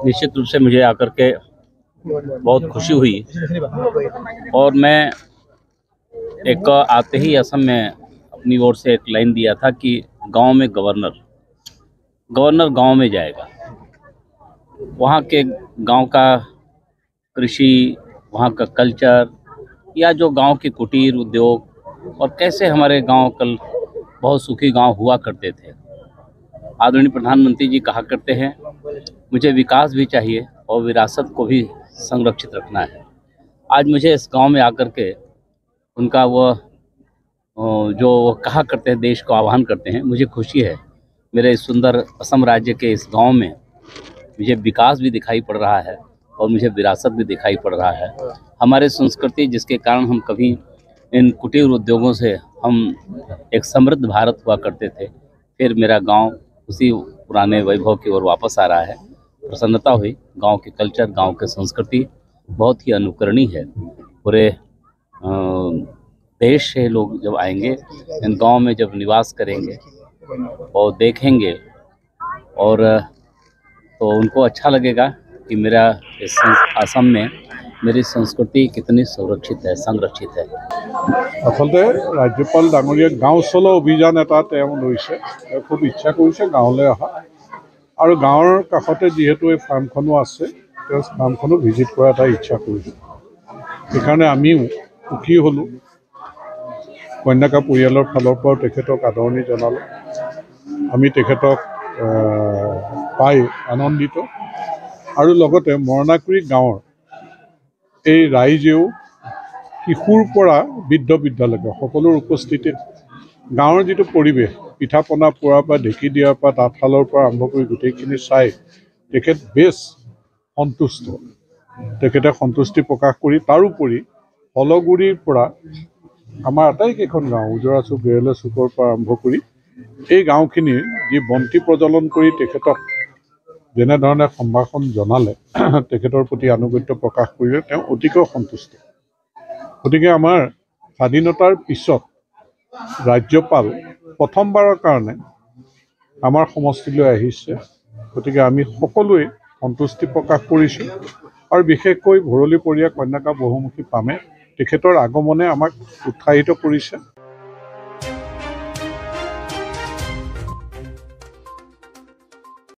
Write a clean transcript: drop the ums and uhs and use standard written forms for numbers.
निश्चित रूप से मुझे आकर के बहुत खुशी हुई और मैं एक आते ही असम में अपनी ओर से एक लाइन दिया था कि गांव में गवर्नर गांव में जाएगा। वहाँ के गांव का कृषि, वहाँ का कल्चर या जो गांव के कुटीर उद्योग और कैसे हमारे गांव कल बहुत सुखी गांव हुआ करते थे। आदरणीय प्रधानमंत्री जी कहा करते हैं मुझे विकास भी चाहिए और विरासत को भी संरक्षित रखना है। आज मुझे इस गांव में आकर के उनका जो कहा करते हैं, देश को आह्वान करते हैं, मुझे खुशी है। मेरे इस सुंदर असम राज्य के इस गांव में मुझे विकास भी दिखाई पड़ रहा है और मुझे विरासत भी दिखाई पड़ रहा है। हमारे संस्कृति जिसके कारण हम कभी इन कुटीर उद्योगों से हम एक समृद्ध भारत हुआ करते थे, फिर मेरा गांव उसी पुराने वैभव की ओर वापस आ रहा है। प्रसन्नता हुई। गांव के कल्चर, गांव के संस्कृति बहुत ही अनुकरणीय है। पूरे देश से लोग जब आएंगे, इन गांव में जब निवास करेंगे और देखेंगे और तो उनको अच्छा लगेगा कि मेरा इस असम में मेरी संस्कृति कितनी सुरक्षित है, संरक्षित है। आसलते राज्यपाल डांगरिया गाँव चलो अभियान एटा लैसे खूब इच्छा कर गाँवले अहा और गाँवर काषते जीहेतु ये फार्मखनो आछे फार्मखनो भिजिट কৰা इच्छा करने आमिও सुखी हलो। कन्याका परियाলৰ फाলৰ পৰা তেখেতক आदरणी जनालो। आमी तेखেতক पाई आनंदित और लगते मरणाकुरी गाँवर এই राइजेও किशोर পৰা বৃদ্ধ বৃদ্ধালৈকে সকলোৰ উপস্থিতিত গাঁৱৰ যিটো পৰিৱেশ, পিঠা পনা পোৱাৰ পৰা ঢেঁকী দিয়াৰ পৰা তাঁতশালৰ পৰা আৰম্ভ কৰি গোটেইখিনি চাই তেখেত বেছ সন্তুষ্ট। তেখেতে সন্তুষ্টি প্ৰকাশ কৰি তাৰোপৰি হলগুৰিৰ পৰা আমাৰ আটাইকেইখন গাঁও উজৰা চুক, গেৰেলে চুকৰ পৰা আৰম্ভ কৰি এই গাঁওখিনিৰ যি বন্তি প্ৰজ্বলন কৰি তেখেতক যেনেধৰণে সম্ভাষণ জনালে, তেখেতৰ প্ৰতি আনুগত্য প্ৰকাশ কৰিলে তেওঁ অতিকৈ সন্তুষ্ট। গতিকে আমাৰ স্বাধীনতাৰ পিছত ৰাজ্যপাল প্ৰথমবাৰৰ কাৰণে আমাৰ সমষ্টিলৈ আহিছে। গতিকে আমি সকলোৱে সন্তুষ্টি প্ৰকাশ কৰিছোঁ আৰু বিশেষকৈ ভৰলীপৰীয়া কন্যাকা বহুমুখী পামে তেখেতৰ আগমনে আমাক উৎসাহিত কৰিছে।